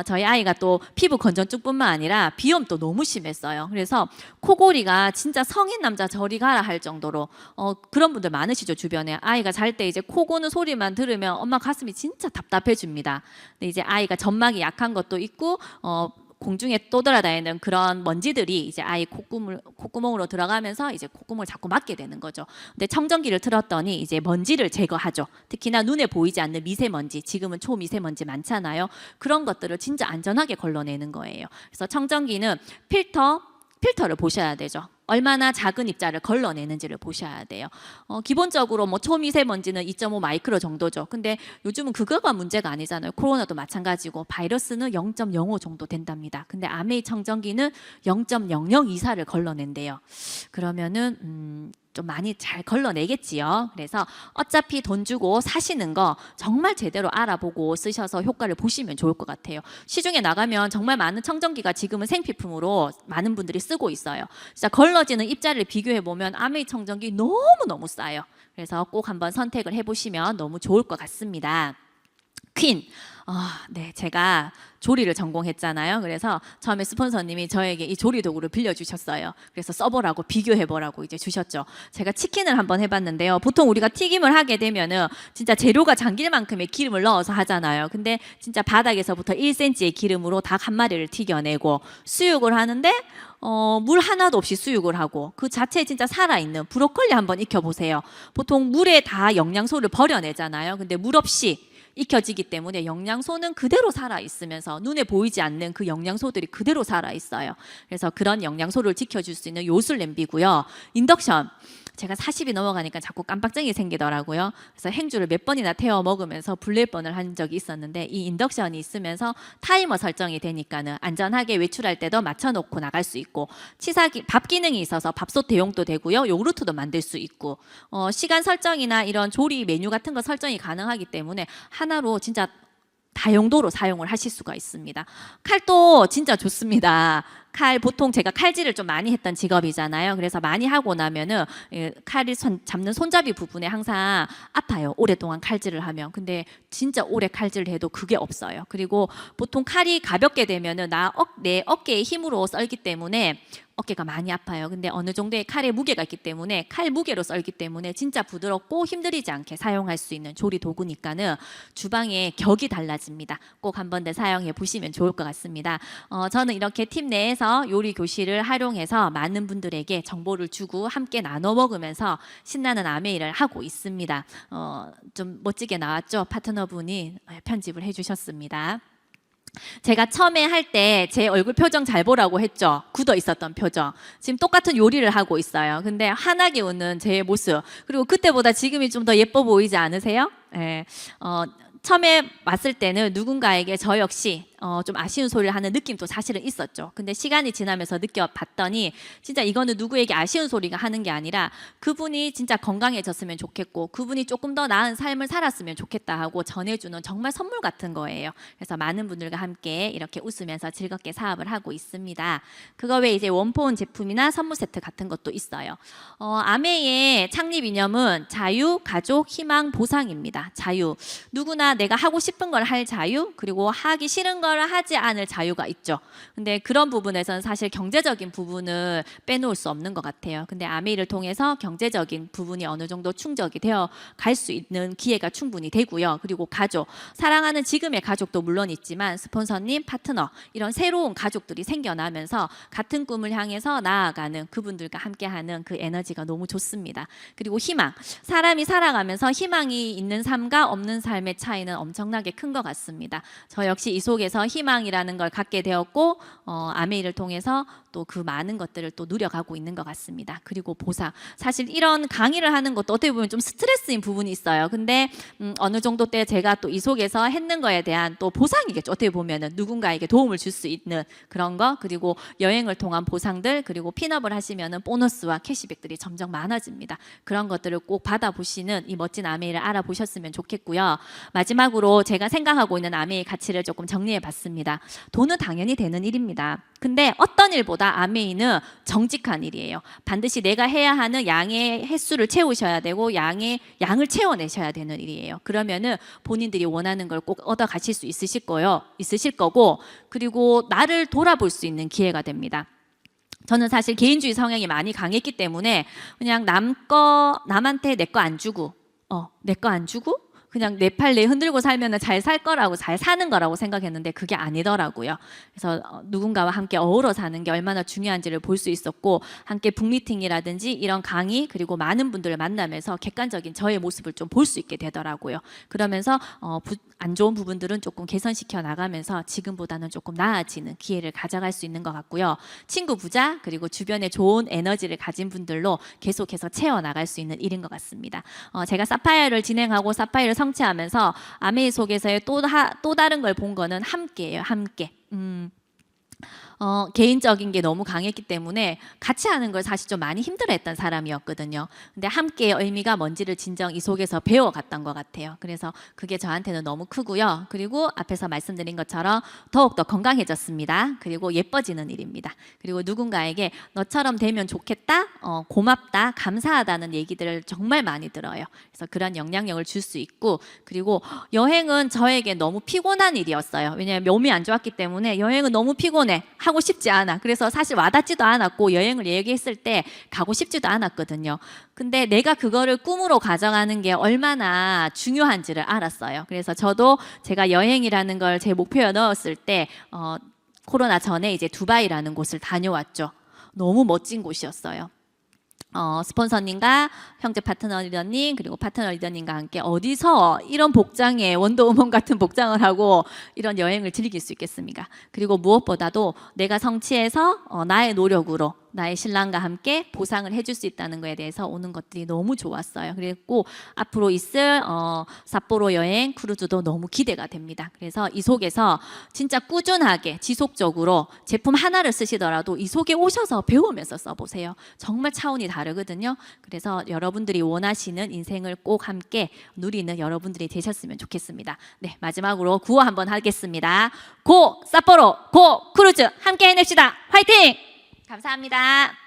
저희 아이가 또 피부 건전증뿐만 아니라 비염도 너무 심했어요. 그래서 코골이가 진짜 성인 남자 저리 가라 할 정도로 그런 분들 많으시죠 주변에. 아이가 잘 때 이제 코 고는 소리만 들으면 엄마 가슴이 진짜 답답해집니다. 근데 이제 아이가 점막이 약한 것도 있고 공중에 떠돌아다니는 그런 먼지들이 이제 아이 콧구멍으로 들어가면서 이제 콧구멍을 자꾸 막게 되는 거죠. 근데 청정기를 틀었더니 이제 먼지를 제거하죠. 특히나 눈에 보이지 않는 미세먼지, 지금은 초미세먼지 많잖아요. 그런 것들을 진짜 안전하게 걸러내는 거예요. 그래서 청정기는 필터를 보셔야 되죠. 얼마나 작은 입자를 걸러내는지를 보셔야 돼요. 기본적으로 뭐 초미세먼지는 2.5 마이크로 정도죠. 근데 요즘은 그거가 문제가 아니잖아요. 코로나도 마찬가지고 바이러스는 0.05 정도 된답니다. 근데 아메이 청정기는 0.00 이사를 걸러낸대요. 그러면은 좀 많이 잘 걸러내겠지요. 그래서 어차피 돈 주고 사시는 거 정말 제대로 알아보고 쓰셔서 효과를 보시면 좋을 것 같아요. 시중에 나가면 정말 많은 청정기가 지금은 생필품으로 많은 분들이 쓰고 있어요. 진짜 걸러지는 입자를 비교해 보면 아메이 청정기 너무너무 싸요. 그래서 꼭 한번 선택을 해보시면 너무 좋을 것 같습니다. 퀸. 네, 제가 조리를 전공했잖아요. 그래서 처음에 스폰서님이 저에게 이 조리 도구를 빌려주셨어요. 그래서 써보라고 비교해보라고 이제 주셨죠. 제가 치킨을 한번 해봤는데요. 보통 우리가 튀김을 하게 되면은 진짜 재료가 잠길 만큼의 기름을 넣어서 하잖아요. 근데 진짜 바닥에서부터 1cm의 기름으로 닭 한 마리를 튀겨내고 수육을 하는데 물 하나도 없이 수육을 하고 그 자체에 진짜 살아있는 브로콜리 한번 익혀보세요. 보통 물에 다 영양소를 버려내잖아요. 근데 물 없이 익혀지기 때문에 영양소는 그대로 살아있으면서 눈에 보이지 않는 그 영양소들이 그대로 살아있어요. 그래서 그런 영양소를 지켜줄 수 있는 요술 냄비고요. 인덕션. 제가 40이 넘어가니까 자꾸 깜빡증이 생기더라고요. 그래서 행주를 몇 번이나 태워 먹으면서 불릴 뻔을 한 적이 있었는데 이 인덕션이 있으면서 타이머 설정이 되니까는 안전하게 외출할 때도 맞춰놓고 나갈 수 있고 치사기 밥 기능이 있어서 밥솥 대용도 되고요. 요구르트도 만들 수 있고 시간 설정이나 이런 조리 메뉴 같은 거 설정이 가능하기 때문에 하나로 진짜 다용도로 사용을 하실 수가 있습니다. 칼도 진짜 좋습니다. 칼 보통 제가 칼질을 좀 많이 했던 직업이잖아요. 그래서 많이 하고 나면은 칼을 잡는 손잡이 부분에 항상 아파요. 오랫동안 칼질을 하면. 근데 진짜 오래 칼질을 해도 그게 없어요. 그리고 보통 칼이 가볍게 되면은 내 어깨의 힘으로 썰기 때문에 어깨가 많이 아파요. 근데 어느 정도의 칼의 무게가 있기 때문에 칼 무게로 썰기 때문에 진짜 부드럽고 힘들이지 않게 사용할 수 있는 조리 도구니까는 주방의 격이 달라집니다. 꼭 한번 더 사용해 보시면 좋을 것 같습니다. 저는 이렇게 팀 내에서 요리 교실을 활용해서 많은 분들에게 정보를 주고 함께 나눠 먹으면서 신나는 아메이를 하고 있습니다. 좀 멋지게 나왔죠? 파트너분이 편집을 해주셨습니다. 제가 처음에 할 때 제 얼굴 표정 잘 보라고 했죠. 굳어 있었던 표정. 지금 똑같은 요리를 하고 있어요. 근데 환하게 웃는 제 모습. 그리고 그때보다 지금이 좀 더 예뻐 보이지 않으세요? 예. 처음에 왔을 때는 누군가에게 저 역시 좀 아쉬운 소리를 하는 느낌도 사실은 있었죠. 근데 시간이 지나면서 느껴봤더니 진짜 이거는 누구에게 아쉬운 소리가 하는 게 아니라 그분이 진짜 건강해졌으면 좋겠고 그분이 조금 더 나은 삶을 살았으면 좋겠다 하고 전해주는 정말 선물 같은 거예요. 그래서 많은 분들과 함께 이렇게 웃으면서 즐겁게 사업을 하고 있습니다. 그거 외에 이제 원포온 제품이나 선물 세트 같은 것도 있어요. 아메이의 창립 이념은 자유, 가족, 희망, 보상입니다. 자유. 누구나 내가 하고 싶은 걸 할 자유, 그리고 하기 싫은 걸 하지 않을 자유가 있죠. 근데 그런 부분에서는 사실 경제적인 부분을 빼놓을 수 없는 것 같아요. 근데 아메이를 통해서 경제적인 부분이 어느 정도 충족이 되어 갈 수 있는 기회가 충분히 되고요. 그리고 가족, 사랑하는 지금의 가족도 물론 있지만 스폰서님, 파트너 이런 새로운 가족들이 생겨나면서 같은 꿈을 향해서 나아가는 그분들과 함께하는 그 에너지가 너무 좋습니다. 그리고 희망, 사람이 살아가면서 희망이 있는 삶과 없는 삶의 차이는 엄청나게 큰 것 같습니다. 저 역시 이 속에서 희망이라는 걸 갖게 되었고 아메이를 통해서 또 그 많은 것들을 또 누려가고 있는 것 같습니다. 그리고 보상, 사실 이런 강의를 하는 것도 어떻게 보면 좀 스트레스인 부분이 있어요. 근데 어느 정도 때 제가 또 이 속에서 했는 거에 대한 또 보상이겠죠. 어떻게 보면은 누군가에게 도움을 줄 수 있는 그런 거, 그리고 여행을 통한 보상들, 그리고 핀업을 하시면은 보너스와 캐시백들이 점점 많아집니다. 그런 것들을 꼭 받아보시는 이 멋진 아메이를 알아보셨으면 좋겠고요. 마지막으로 제가 생각하고 있는 아메이 가치를 조금 정리해 봤습니다. 돈은 당연히 되는 일입니다. 근데 어떤 일보다 아메이는 정직한 일이에요. 반드시 내가 해야 하는 양의 횟수를 채우셔야 되고 양을 채워내셔야 되는 일이에요. 그러면은 본인들이 원하는 걸 꼭 얻어 가실 수 있으실 거고, 그리고 나를 돌아볼 수 있는 기회가 됩니다. 저는 사실 개인주의 성향이 많이 강했기 때문에 그냥 남한테 내 거 안 주고 그냥 내 팔 내 흔들고 살면 잘 살 거라고, 잘 사는 거라고 생각했는데 그게 아니더라고요. 그래서 누군가와 함께 어우러 사는 게 얼마나 중요한지를 볼 수 있었고, 함께 북미팅이라든지 이런 강의, 그리고 많은 분들을 만나면서 객관적인 저의 모습을 좀 볼 수 있게 되더라고요. 그러면서 안 좋은 부분들은 조금 개선시켜 나가면서 지금보다는 조금 나아지는 기회를 가져갈 수 있는 것 같고요. 친구, 부자, 그리고 주변에 좋은 에너지를 가진 분들로 계속해서 채워나갈 수 있는 일인 것 같습니다. 제가 사파이어를 진행하고 사파이어를 성취하면서 아메이 속에서의 또 다른 걸 본 거는 함께예요. 함께. 개인적인 게 너무 강했기 때문에 같이 하는 걸 사실 좀 많이 힘들어했던 사람이었거든요. 근데 함께의 의미가 뭔지를 진정 이 속에서 배워갔던 것 같아요. 그래서 그게 저한테는 너무 크고요. 그리고 앞에서 말씀드린 것처럼 더욱더 건강해졌습니다. 그리고 예뻐지는 일입니다. 그리고 누군가에게 너처럼 되면 좋겠다, 고맙다, 감사하다는 얘기들을 정말 많이 들어요. 그래서 그런 영향력을 줄 수 있고, 그리고 여행은 저에게 너무 피곤한 일이었어요. 왜냐하면 몸이 안 좋았기 때문에 여행은 너무 피곤해, 하고 싶지 않아. 그래서 사실 와닿지도 않았고 여행을 얘기했을 때 가고 싶지도 않았거든요. 근데 내가 그거를 꿈으로 가져가는 게 얼마나 중요한지를 알았어요. 그래서 저도 제가 여행이라는 걸 제 목표에 넣었을 때 코로나 전에 이제 두바이라는 곳을 다녀왔죠. 너무 멋진 곳이었어요. 스폰서님과 형제 파트너 리더님, 그리고 파트너 리더님과 함께 어디서 이런 복장에 원더우먼 같은 복장을 하고 이런 여행을 즐길 수 있겠습니까? 그리고 무엇보다도 내가 성취해서 나의 노력으로 나의 신랑과 함께 보상을 해줄 수 있다는 것에 대해서 오는 것들이 너무 좋았어요. 그리고 앞으로 있을 삿포로 여행 크루즈도 너무 기대가 됩니다. 그래서 이 속에서 진짜 꾸준하게 지속적으로 제품 하나를 쓰시더라도 이 속에 오셔서 배우면서 써보세요. 정말 차원이 다르거든요. 그래서 여러분들이 원하시는 인생을 꼭 함께 누리는 여러분들이 되셨으면 좋겠습니다. 네, 마지막으로 구호 한번 하겠습니다. 고 삿포로, 고 크루즈 함께 해냅시다. 화이팅! 감사합니다.